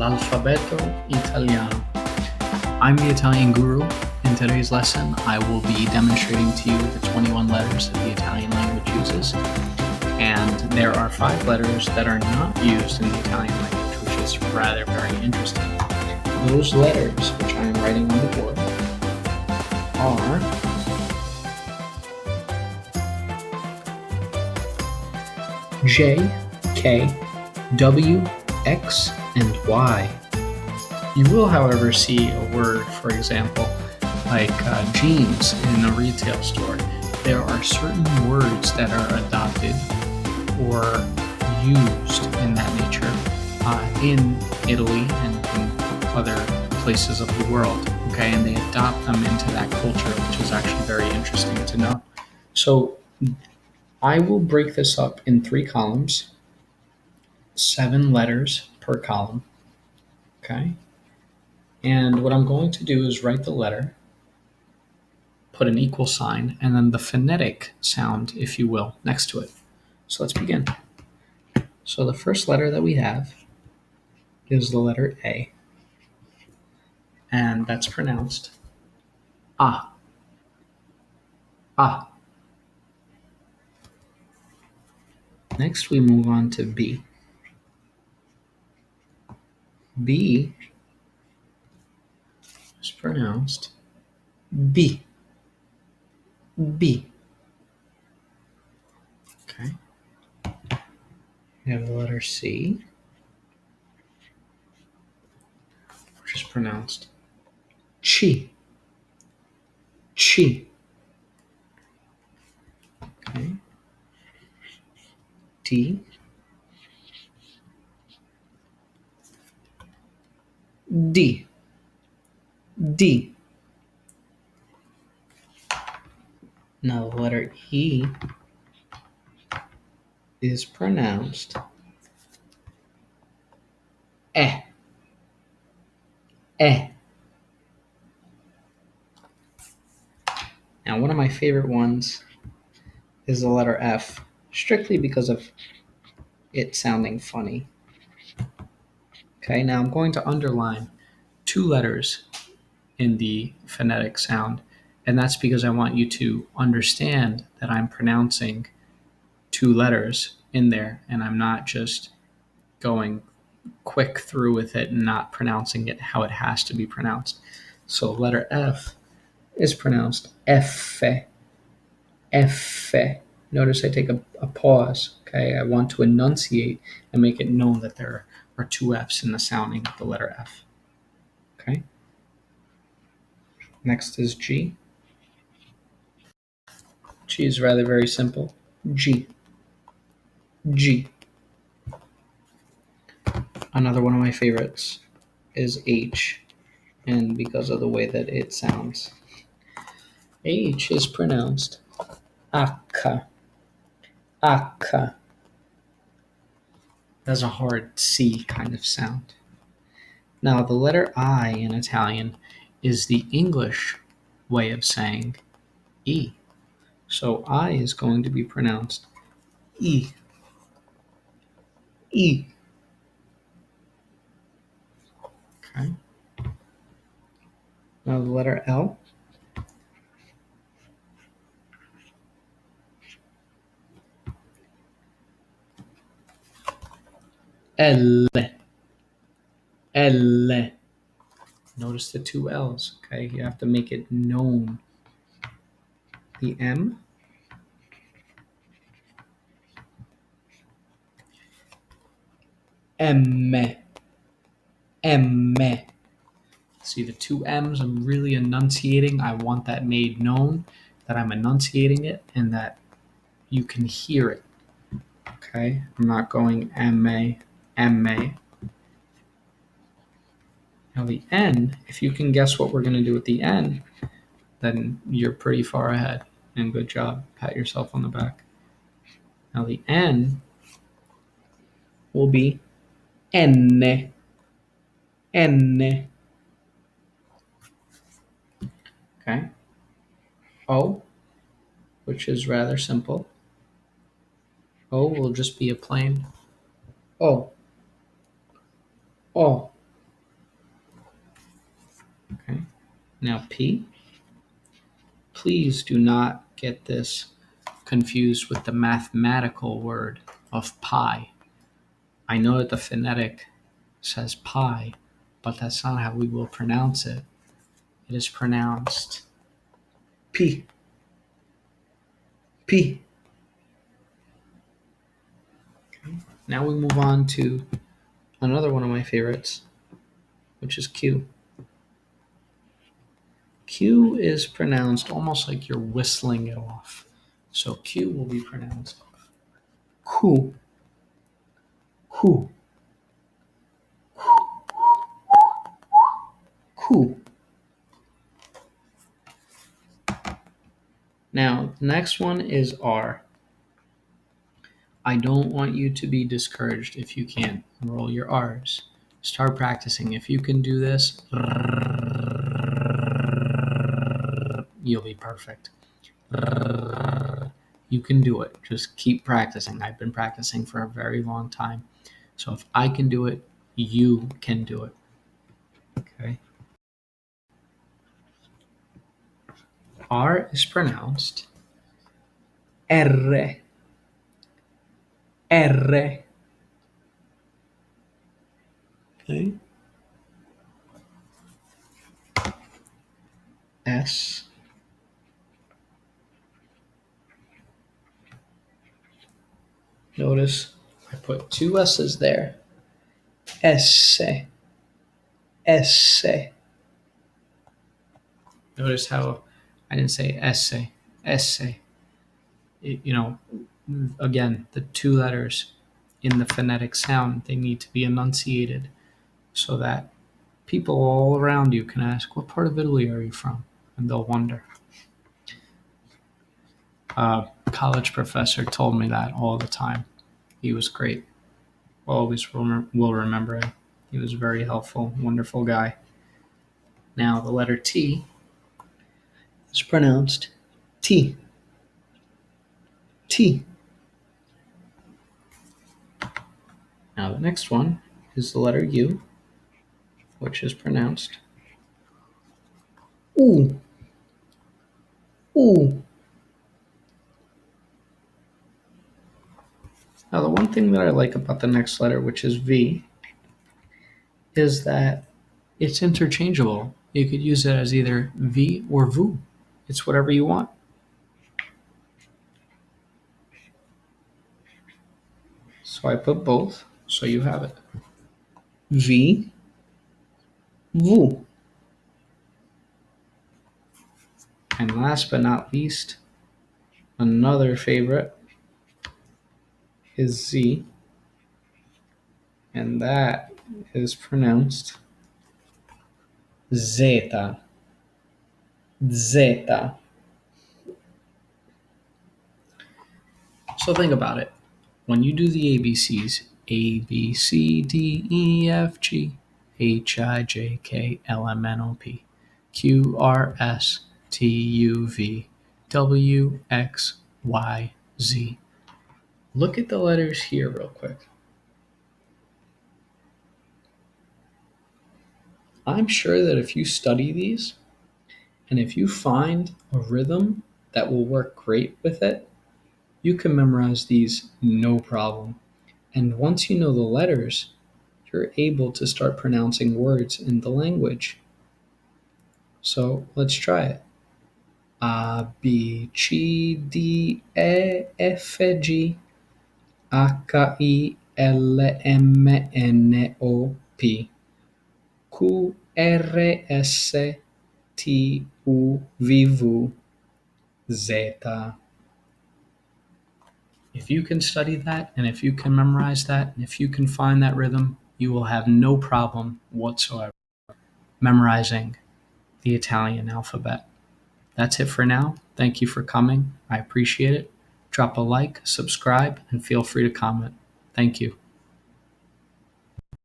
l'alfabeto italiano. I'm the Italian guru. In today's lesson, I will be demonstrating to you the 21 letters that the Italian language uses. And there are 5 letters that are not used in the Italian language, which is rather very interesting. Those letters, which I am writing on the board, are J, K, W, X, and Y. You will, however, see a word, for example, like jeans in a retail store. There are certain words that are adopted or used in that nature in Italy and in other places of the world, okay? And they adopt them into that culture, which is actually very interesting to know. So I will break this up in 3 columns, 7 letters per column, okay? And what I'm going to do is write the letter, put an equal sign, and then the phonetic sound, if you will, next to it. So let's begin. So the first letter that we have is the letter A, and that's pronounced A. A. Next, we move on to B. B is pronounced B. B. Okay. We have the letter C, which is pronounced Chi. Chi. Okay. D. D. D. Now the letter E is pronounced E. E. Now one of my favorite ones is the letter F, strictly because of it sounding funny. Okay, now I'm going to underline 2 letters in the phonetic sound, and that's because I want you to understand that I'm pronouncing 2 letters in there, and I'm not just going quick through with it and not pronouncing it how it has to be pronounced. So letter F is pronounced Effe. Effe. Notice I take a pause, okay? I want to enunciate and make it known that there are 2 F's in the sounding of the letter F, okay? Next is G. G is rather very simple. G. G. Another one of my favorites is H, and because of the way that it sounds. H is pronounced H. H. That's a hard C kind of sound. Now, the letter I in Italian is the English way of saying E. So I is going to be pronounced E. E. Okay. Now the letter L. L. L. Notice the 2 L's, okay? You have to make it known. The M. M. M. See the 2 M's, I'm really enunciating. I want that made known, that I'm enunciating it, and that you can hear it, okay? I'm not going M-A, M-A. Now the N, if you can guess what we're going to do with the N, then you're pretty far ahead, and good job. Pat yourself on the back. Now the N will be N. N. Okay. O, which is rather simple. O will just be a plain O. O. Now P, please do not get this confused with the mathematical word of pi. I know that the phonetic says pi, but that's not how we will pronounce it. It is pronounced P. P. Okay. Now we move on to another one of my favorites, which is Q. Q is pronounced almost like you're whistling it off. So Q will be pronounced Q. Q. Q. Now, the next one is R. I don't want you to be discouraged if you can't roll your R's. Start practicing. If you can do this, you'll be perfect. You can do it. Just keep practicing. I've been practicing for a very long time. So if I can do it, you can do it. Okay. R is pronounced R. R. Okay. S. Notice I put two S's there. Esse. Esse. Notice how I didn't say esse. Esse. Again, the two letters in the phonetic sound, they need to be enunciated so that people all around you can ask, what part of Italy are you from? And they'll wonder. A college professor told me that all the time. He was great. Always will remember him. He was a very helpful, wonderful guy. Now, the letter T is pronounced T. T. Now, the next one is the letter U, which is pronounced U. U. Now, the one thing that I like about the next letter, which is V, is that it's interchangeable. You could use it as either V or VU. It's whatever you want. So I put both, so you have it. V, VU. And last but not least, another favorite is Z, and that is pronounced Zeta. Zeta. So think about it. When you do the ABCs, A, B, C, D, E, F, G, H, I, J, K, L, M, N, O, P, Q, R, S, T, U, V, W, X, Y, Z. Look at the letters here real quick. I'm sure that if you study these, and if you find a rhythm that will work great with it, you can memorize these no problem. And once you know the letters, you're able to start pronouncing words in the language. So let's try it. A, B, C, D, E, F, G, H, I, L, M, N, O, P, Q, R, S, T, U, V, W, Z. If you can study that, and if you can memorize that, and if you can find that rhythm, you will have no problem whatsoever memorizing the Italian alphabet. That's it for now. Thank you for coming. I appreciate it. Drop a like, subscribe, and feel free to comment. Thank you.